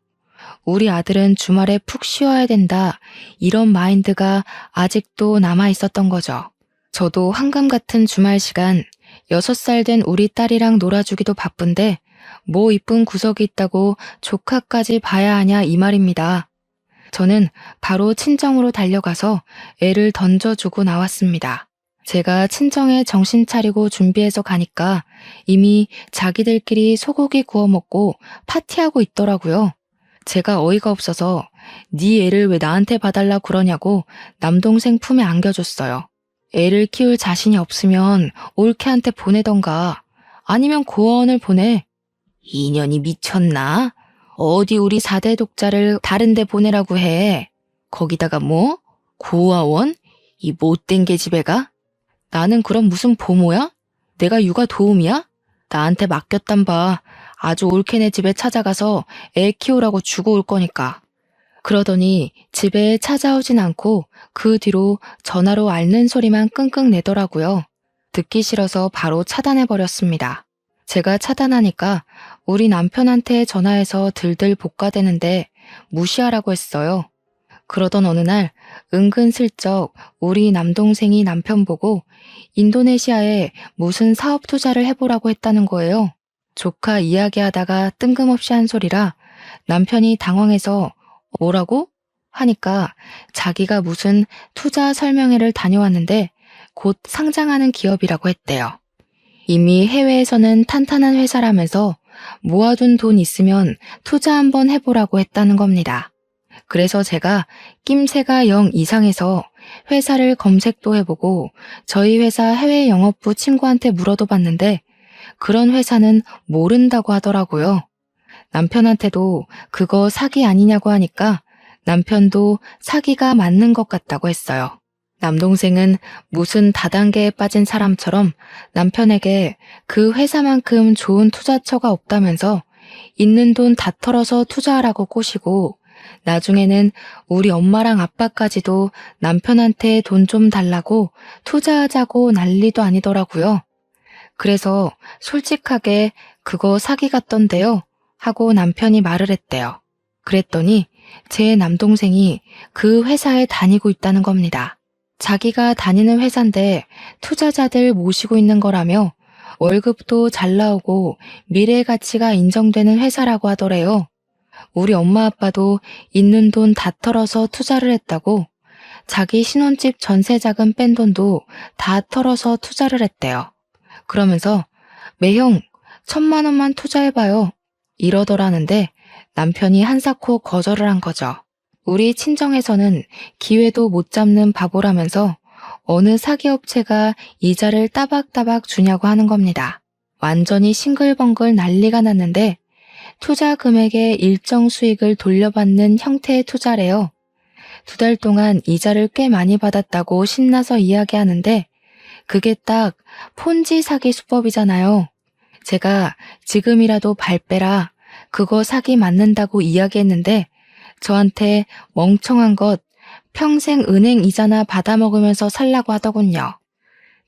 우리 아들은 주말에 푹 쉬어야 된다. 이런 마인드가 아직도 남아 있었던 거죠. 저도 황금 같은 주말 시간 6살 된 우리 딸이랑 놀아주기도 바쁜데 뭐 이쁜 구석이 있다고 조카까지 봐야 하냐 이 말입니다. 저는 바로 친정으로 달려가서 애를 던져주고 나왔습니다. 제가 친정에 정신 차리고 준비해서 가니까 이미 자기들끼리 소고기 구워 먹고 파티하고 있더라고요. 제가 어이가 없어서 네 애를 왜 나한테 봐달라 그러냐고 남동생 품에 안겨줬어요. 애를 키울 자신이 없으면 올케한테 보내던가 아니면 고아원을 보내. 이년이 미쳤나? 어디 우리 4대 독자를 다른 데 보내라고 해. 거기다가 뭐? 고아원? 이 못된 계집애가? 나는 그럼 무슨 보모야? 내가 육아 도우미야? 나한테 맡겼단 바. 아주 올케네 집에 찾아가서 애 키우라고 주고 올 거니까. 그러더니 집에 찾아오진 않고 그 뒤로 전화로 앓는 소리만 끙끙 내더라고요. 듣기 싫어서 바로 차단해버렸습니다. 제가 차단하니까 우리 남편한테 전화해서 들들 볶아대는데 무시하라고 했어요. 그러던 어느 날 은근슬쩍 우리 남동생이 남편 보고 인도네시아에 무슨 사업 투자를 해보라고 했다는 거예요. 조카 이야기하다가 뜬금없이 한 소리라 남편이 당황해서 뭐라고? 하니까 자기가 무슨 투자 설명회를 다녀왔는데 곧 상장하는 기업이라고 했대요. 이미 해외에서는 탄탄한 회사라면서 모아둔 돈 있으면 투자 한번 해보라고 했다는 겁니다. 그래서 제가 낌새가 0 이상해서 회사를 검색도 해보고 저희 회사 해외 영업부 친구한테 물어도 봤는데 그런 회사는 모른다고 하더라고요. 남편한테도 그거 사기 아니냐고 하니까 남편도 사기가 맞는 것 같다고 했어요. 남동생은 무슨 다단계에 빠진 사람처럼 남편에게 그 회사만큼 좋은 투자처가 없다면서 있는 돈 다 털어서 투자하라고 꼬시고 나중에는 우리 엄마랑 아빠까지도 남편한테 돈 좀 달라고 투자하자고 난리도 아니더라고요. 그래서 솔직하게 그거 사기 같던데요 하고 남편이 말을 했대요. 그랬더니 제 남동생이 그 회사에 다니고 있다는 겁니다. 자기가 다니는 회사인데 투자자들 모시고 있는 거라며 월급도 잘 나오고 미래 가치가 인정되는 회사라고 하더래요. 우리 엄마 아빠도 있는 돈 다 털어서 투자를 했다고 자기 신혼집 전세 자금 뺀 돈도 다 털어서 투자를 했대요. 그러면서 매형 1,000만 원만 투자해봐요 이러더라는데 남편이 한사코 거절을 한 거죠. 우리 친정에서는 기회도 못 잡는 바보라면서 어느 사기업체가 이자를 따박따박 주냐고 하는 겁니다. 완전히 싱글벙글 난리가 났는데 투자 금액의 일정 수익을 돌려받는 형태의 투자래요. 2달 동안 이자를 꽤 많이 받았다고 신나서 이야기하는데 그게 딱 폰지 사기 수법이잖아요. 제가 지금이라도 발 빼라, 그거 사기 맞는다고 이야기했는데 저한테 멍청한 것 평생 은행 이자나 받아먹으면서 살라고 하더군요.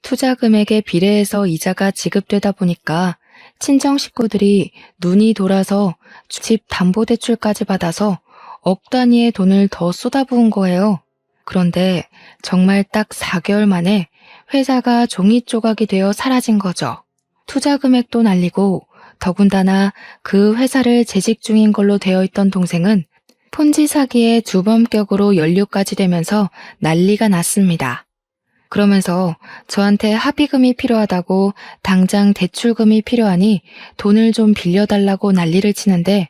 투자 금액에 비례해서 이자가 지급되다 보니까 친정 식구들이 눈이 돌아서 집 담보대출까지 받아서 억 단위의 돈을 더 쏟아부은 거예요. 그런데 정말 딱 4개월 만에 회사가 종이 조각이 되어 사라진 거죠. 투자 금액도 날리고 더군다나 그 회사를 재직 중인 걸로 되어 있던 동생은 폰지 사기에 주범격으로 연루까지 되면서 난리가 났습니다. 그러면서 저한테 합의금이 필요하다고 당장 대출금이 필요하니 돈을 좀 빌려달라고 난리를 치는데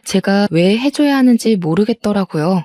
제가 왜 해줘야 하는지 모르겠더라고요.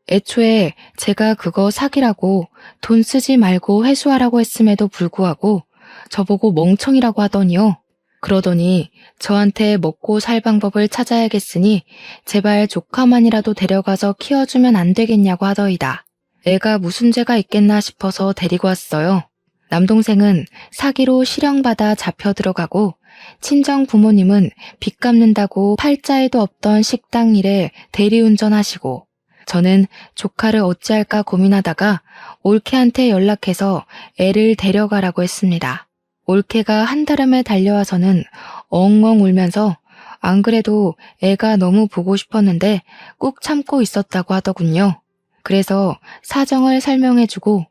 애초에 제가 그거 사기라고 돈 쓰지 말고 회수하라고 했음에도 불구하고 저보고 멍청이라고 하더니요. 그러더니 저한테 먹고 살 방법을 찾아야겠으니 제발 조카만이라도 데려가서 키워주면 안 되겠냐고 하더이다. 애가 무슨 죄가 있겠나 싶어서 데리고 왔어요. 남동생은 사기로 실형받아 잡혀 들어가고 친정 부모님은 빚 갚는다고 팔자에도 없던 식당 일에 대리운전하시고 저는 조카를 어찌할까 고민하다가 올케한테 연락해서 애를 데려가라고 했습니다. 올케가 한달음에 달려와서는 엉엉 울면서 안 그래도 애가 너무 보고 싶었는데 꾹 참고 있었다고 하더군요. 그래서 사정을 설명해주고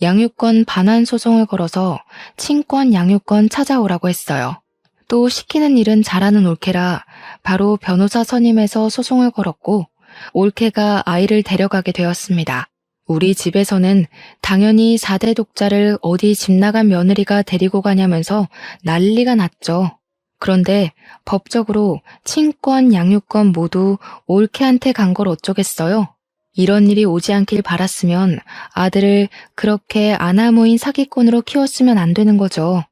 양육권 반환 소송을 걸어서 친권 양육권 찾아오라고 했어요. 또 시키는 일은 잘하는 올케라 바로 변호사 선임해서 소송을 걸었고 올케가 아이를 데려가게 되었습니다. 우리 집에서는 당연히 4대 독자를 어디 집 나간 며느리가 데리고 가냐면서 난리가 났죠. 그런데 법적으로 친권, 양육권 모두 올케한테 간 걸 어쩌겠어요. 이런 일이 오지 않길 바랐으면 아들을 그렇게 아나무인 사기꾼으로 키웠으면 안 되는 거죠.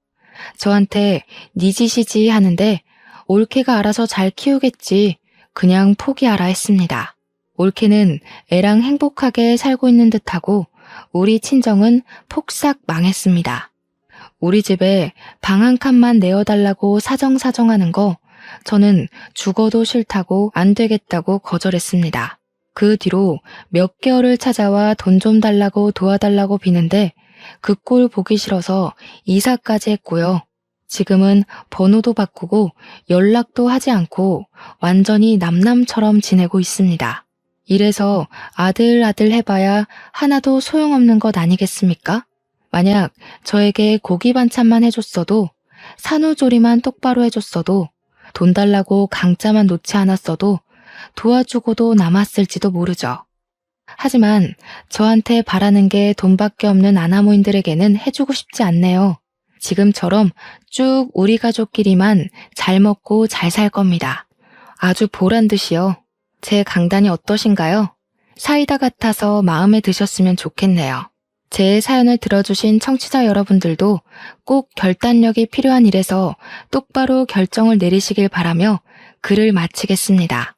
저한테 네 짓이지 하는데 올케가 알아서 잘 키우겠지. 그냥 포기하라 했습니다. 올케는 애랑 행복하게 살고 있는 듯하고 우리 친정은 폭삭 망했습니다. 우리 집에 방 한 칸만 내어달라고 사정사정하는 거 저는 죽어도 싫다고 안 되겠다고 거절했습니다. 그 뒤로 몇 개월을 찾아와 돈 좀 달라고 도와달라고 비는데 그 꼴 보기 싫어서 이사까지 했고요. 지금은 번호도 바꾸고 연락도 하지 않고 완전히 남남처럼 지내고 있습니다. 이래서 아들 해봐야 하나도 소용없는 것 아니겠습니까? 만약 저에게 고기 반찬만 해줬어도, 산후조리만 똑바로 해줬어도, 돈 달라고 강짜만 놓지 않았어도 도와주고도 남았을지도 모르죠. 하지만 저한테 바라는 게 돈밖에 없는 아나모인들에게는 해주고 싶지 않네요. 지금처럼 쭉 우리 가족끼리만 잘 먹고 잘 살 겁니다. 아주 보란 듯이요. 제 강단이 어떠신가요? 사이다 같아서 마음에 드셨으면 좋겠네요. 제 사연을 들어주신 청취자 여러분들도 꼭 결단력이 필요한 일에서 똑바로 결정을 내리시길 바라며 글을 마치겠습니다.